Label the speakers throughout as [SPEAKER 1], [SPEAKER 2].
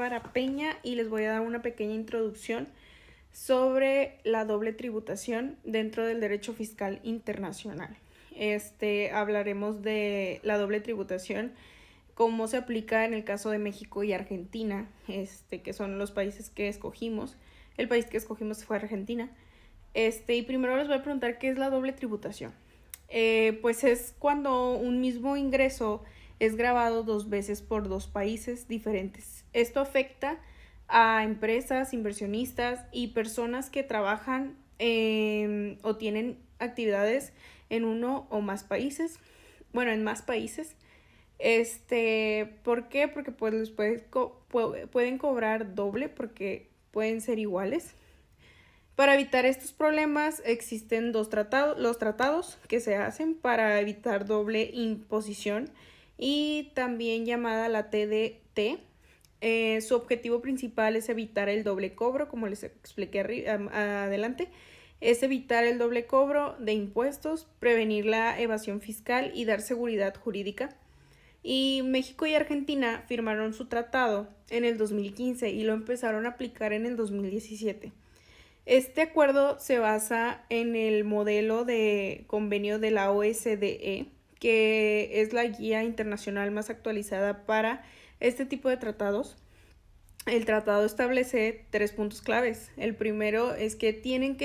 [SPEAKER 1] Bárbara Peña y les voy a dar una pequeña introducción sobre la doble tributación dentro del derecho fiscal internacional. Hablaremos de la doble tributación, cómo se aplica en el caso de México y Argentina, que son los países que escogimos. El país que escogimos fue Argentina. Y primero les voy a preguntar qué es la doble tributación. Pues es cuando un mismo ingreso es gravado dos veces por dos países diferentes. Esto afecta a empresas, inversionistas y personas que trabajan o tienen actividades en uno o más países. Bueno, en más países. ¿Por qué? Porque pues les pueden cobrar doble porque pueden ser iguales. Para evitar estos problemas existen los tratados que se hacen para evitar doble imposición y también llamada la TDT. Su objetivo principal es evitar el doble cobro, como les expliqué adelante. Es evitar el doble cobro de impuestos, prevenir la evasión fiscal y dar seguridad jurídica. Y México y Argentina firmaron su tratado en el 2015 y lo empezaron a aplicar en el 2017. Este acuerdo se basa en el modelo de convenio de la OSDE, que es la guía internacional más actualizada para este tipo de tratados. El tratado establece 3 puntos claves. El primero es que tienen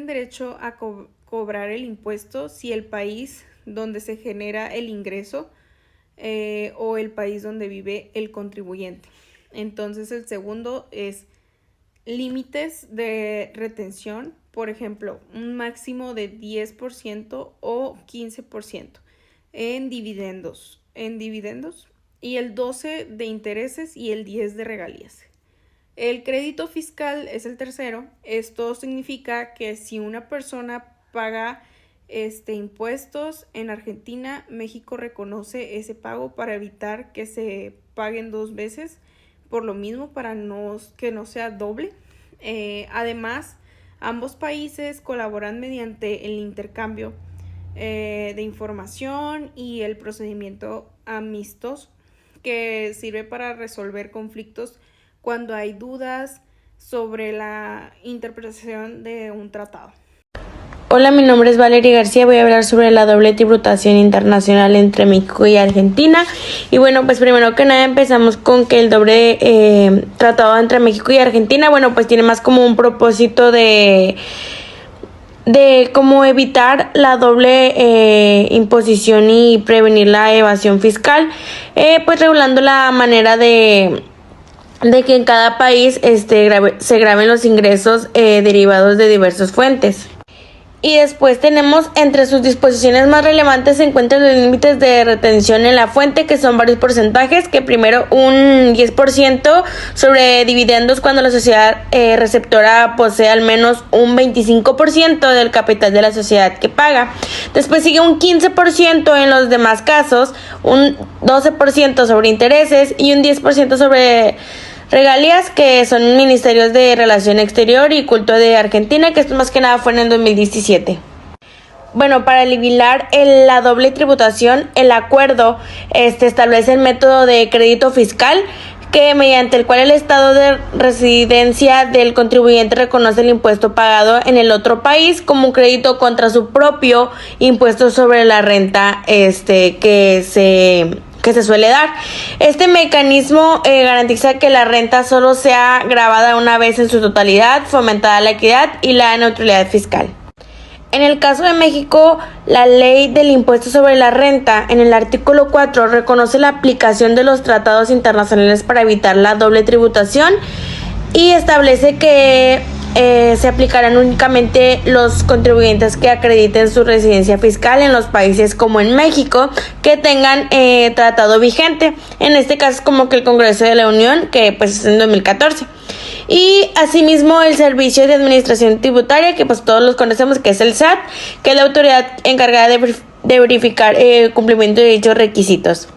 [SPEAKER 1] derecho a cobrar el impuesto si el país donde se genera el ingreso o el país donde vive el contribuyente. Entonces el segundo es límites de retención, por ejemplo, un máximo de 10% o 15% en dividendos, y el 12% de intereses y el 10% de regalías. El crédito fiscal es el tercero. Esto significa que si una persona paga impuestos en Argentina, México reconoce ese pago para evitar que se paguen 2 veces por lo mismo, para que no sea doble. Además, ambos países colaboran mediante el intercambio de información y el procedimiento amistoso, que sirve para resolver conflictos cuando hay dudas sobre la interpretación de un tratado.
[SPEAKER 2] Hola, mi nombre es Valeria García, voy a hablar sobre la doble tributación internacional entre México y Argentina. Y bueno, pues primero que nada empezamos con que el doble tratado entre México y Argentina, bueno, pues tiene más como un propósito de cómo evitar la doble imposición y prevenir la evasión fiscal, pues regulando la manera de que en cada país se graben los ingresos derivados de diversas fuentes. Y después tenemos entre sus disposiciones más relevantes se encuentran los límites de retención en la fuente, que son varios porcentajes, que primero un 10% sobre dividendos cuando la sociedad receptora posee al menos un 25% del capital de la sociedad que paga. Después sigue un 15% en los demás casos, un 12% sobre intereses y un 10% sobre regalías, que son ministerios de Relación Exterior y Culto de Argentina, que esto más que nada fue en el 2017. Bueno, para eliminar la doble tributación, el acuerdo establece el método de crédito fiscal, que mediante el cual el estado de residencia del contribuyente reconoce el impuesto pagado en el otro país como un crédito contra su propio impuesto sobre la renta que se suele dar. Este mecanismo garantiza que la renta solo sea grabada una vez en su totalidad, fomentada la equidad y la neutralidad fiscal. En el caso de México, la ley del impuesto sobre la renta, en el artículo 4, reconoce la aplicación de los tratados internacionales para evitar la doble tributación y establece que se aplicarán únicamente los contribuyentes que acrediten su residencia fiscal en los países como en México que tengan tratado vigente. En este caso es como que el Congreso de la Unión, que pues es en 2014. Y asimismo el Servicio de Administración Tributaria, que pues todos los conocemos, que es el SAT, que es la autoridad encargada de verificar el cumplimiento de dichos requisitos.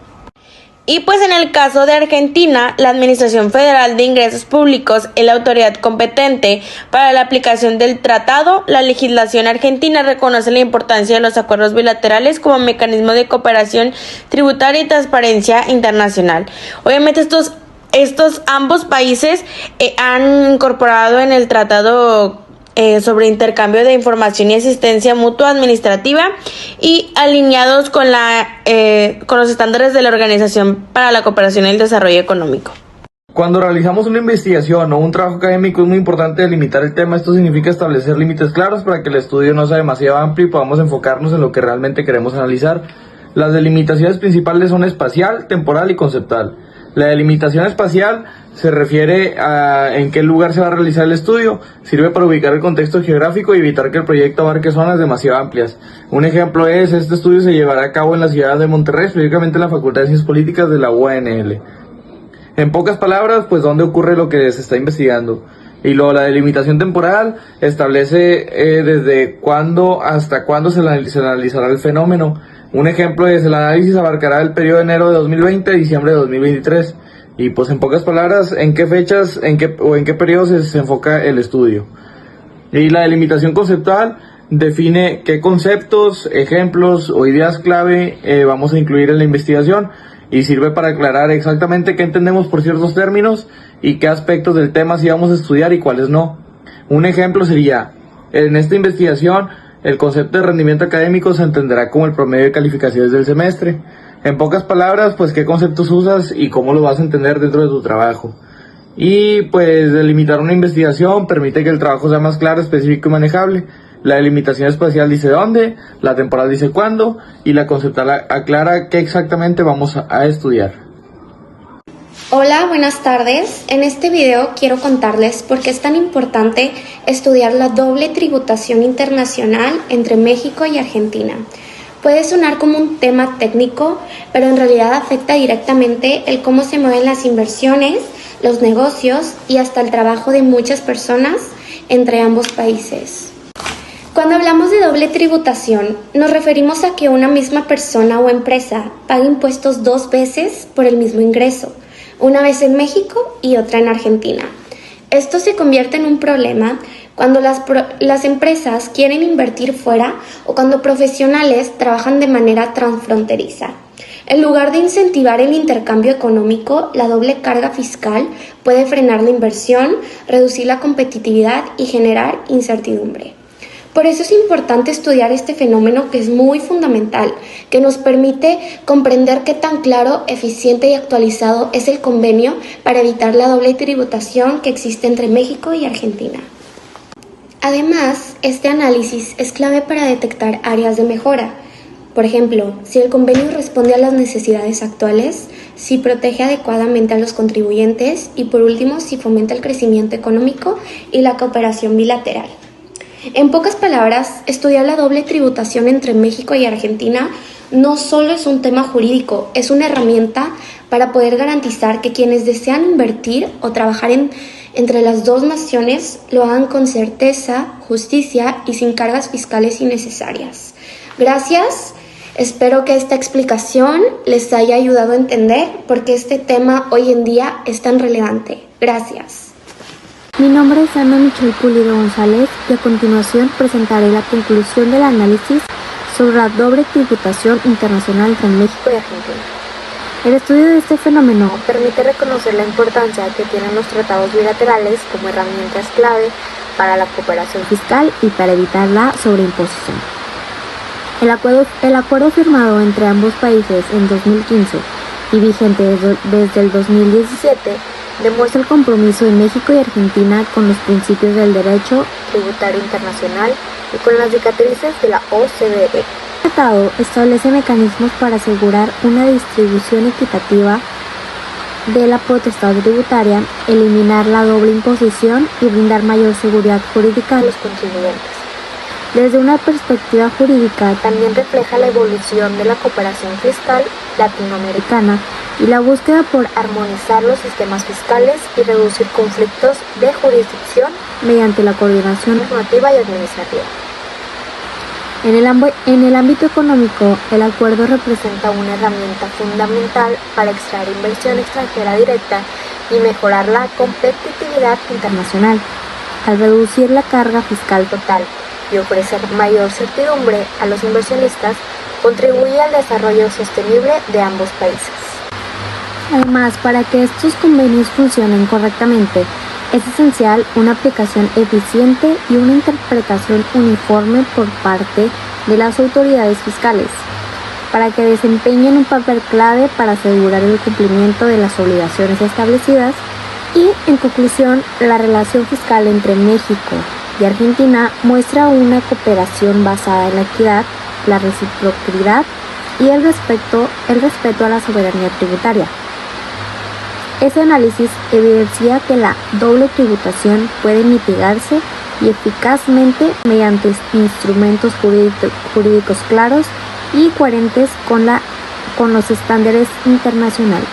[SPEAKER 2] Y pues en el caso de Argentina, la Administración Federal de Ingresos Públicos es la autoridad competente para la aplicación del tratado. La legislación argentina reconoce la importancia de los acuerdos bilaterales como mecanismo de cooperación tributaria y transparencia internacional. Obviamente estos ambos países han incorporado en el tratado sobre intercambio de información y asistencia mutua administrativa y alineados con los estándares de la Organización para la Cooperación y el Desarrollo Económico.
[SPEAKER 3] Cuando realizamos una investigación o un trabajo académico es muy importante delimitar el tema. Esto significa establecer límites claros para que el estudio no sea demasiado amplio y podamos enfocarnos en lo que realmente queremos analizar. Las delimitaciones principales son espacial, temporal y conceptual. La delimitación espacial se refiere a en qué lugar se va a realizar el estudio. Sirve para ubicar el contexto geográfico y evitar que el proyecto abarque zonas demasiado amplias. Un ejemplo es, este estudio se llevará a cabo en la ciudad de Monterrey, específicamente en la Facultad de Ciencias Políticas de la UANL. En pocas palabras, pues dónde ocurre lo que se está investigando. Y luego la delimitación temporal establece desde cuándo hasta cuándo se analizará el fenómeno. Un ejemplo es, el análisis abarcará el periodo de enero de 2020 a diciembre de 2023. Y pues en pocas palabras, en qué fechas, en qué periodos se enfoca el estudio. Y la delimitación conceptual define qué conceptos, ejemplos o ideas clave vamos a incluir en la investigación y sirve para aclarar exactamente qué entendemos por ciertos términos y qué aspectos del tema sí vamos a estudiar y cuáles no. Un ejemplo sería, en esta investigación, el concepto de rendimiento académico se entenderá como el promedio de calificaciones del semestre. En pocas palabras, pues qué conceptos usas y cómo lo vas a entender dentro de tu trabajo. Y pues delimitar una investigación permite que el trabajo sea más claro, específico y manejable. La delimitación espacial dice dónde, la temporal dice cuándo y la conceptual aclara qué exactamente vamos a estudiar.
[SPEAKER 4] Hola, buenas tardes. En este video quiero contarles por qué es tan importante estudiar la doble tributación internacional entre México y Argentina. Puede sonar como un tema técnico, pero en realidad afecta directamente el cómo se mueven las inversiones, los negocios y hasta el trabajo de muchas personas entre ambos países. Cuando hablamos de doble tributación, nos referimos a que una misma persona o empresa paga impuestos 2 veces por el mismo ingreso, una vez en México y otra en Argentina. Esto se convierte en un problema cuando las empresas quieren invertir fuera o cuando profesionales trabajan de manera transfronteriza. En lugar de incentivar el intercambio económico, la doble carga fiscal puede frenar la inversión, reducir la competitividad y generar incertidumbre. Por eso es importante estudiar este fenómeno que es muy fundamental, que nos permite comprender qué tan claro, eficiente y actualizado es el convenio para evitar la doble tributación que existe entre México y Argentina. Además, este análisis es clave para detectar áreas de mejora. Por ejemplo, si el convenio responde a las necesidades actuales, si protege adecuadamente a los contribuyentes y por último, si fomenta el crecimiento económico y la cooperación bilateral. En pocas palabras, estudiar la doble tributación entre México y Argentina no solo es un tema jurídico, es una herramienta para poder garantizar que quienes desean invertir o trabajar entre las dos naciones lo hagan con certeza, justicia y sin cargas fiscales innecesarias. Gracias, espero que esta explicación les haya ayudado a entender por qué este tema hoy en día es tan relevante. Gracias.
[SPEAKER 5] Mi nombre es Ana Michelle Pulido González y a continuación presentaré la conclusión del análisis sobre la doble tributación internacional entre México y Argentina. El estudio de este fenómeno permite reconocer la importancia que tienen los tratados bilaterales como herramientas clave para la cooperación fiscal y para evitar la sobreimposición. El acuerdo firmado entre ambos países en 2015 y vigente desde el 2017 demuestra el compromiso de México y Argentina con los principios del derecho tributario internacional y con las directrices de la OCDE. El tratado establece mecanismos para asegurar una distribución equitativa de la potestad tributaria, eliminar la doble imposición y brindar mayor seguridad jurídica a los contribuyentes. Desde una perspectiva jurídica, también refleja la evolución de la cooperación fiscal latinoamericana y la búsqueda por armonizar los sistemas fiscales y reducir conflictos de jurisdicción mediante la coordinación normativa y administrativa. En el ámbito económico, el acuerdo representa una herramienta fundamental para extraer inversión extranjera directa y mejorar la competitividad internacional, al reducir la carga fiscal total y ofrecer mayor certidumbre a los inversionistas, contribuye al desarrollo sostenible de ambos países. Además, para que estos convenios funcionen correctamente, es esencial una aplicación eficiente y una interpretación uniforme por parte de las autoridades fiscales, para que desempeñen un papel clave para asegurar el cumplimiento de las obligaciones establecidas. Y, en conclusión, la relación fiscal entre México y Argentina muestra una cooperación basada en la equidad, la reciprocidad y el respeto a la soberanía tributaria. Ese análisis evidencia que la doble tributación puede mitigarse y eficazmente mediante instrumentos jurídicos claros y coherentes con los estándares internacionales.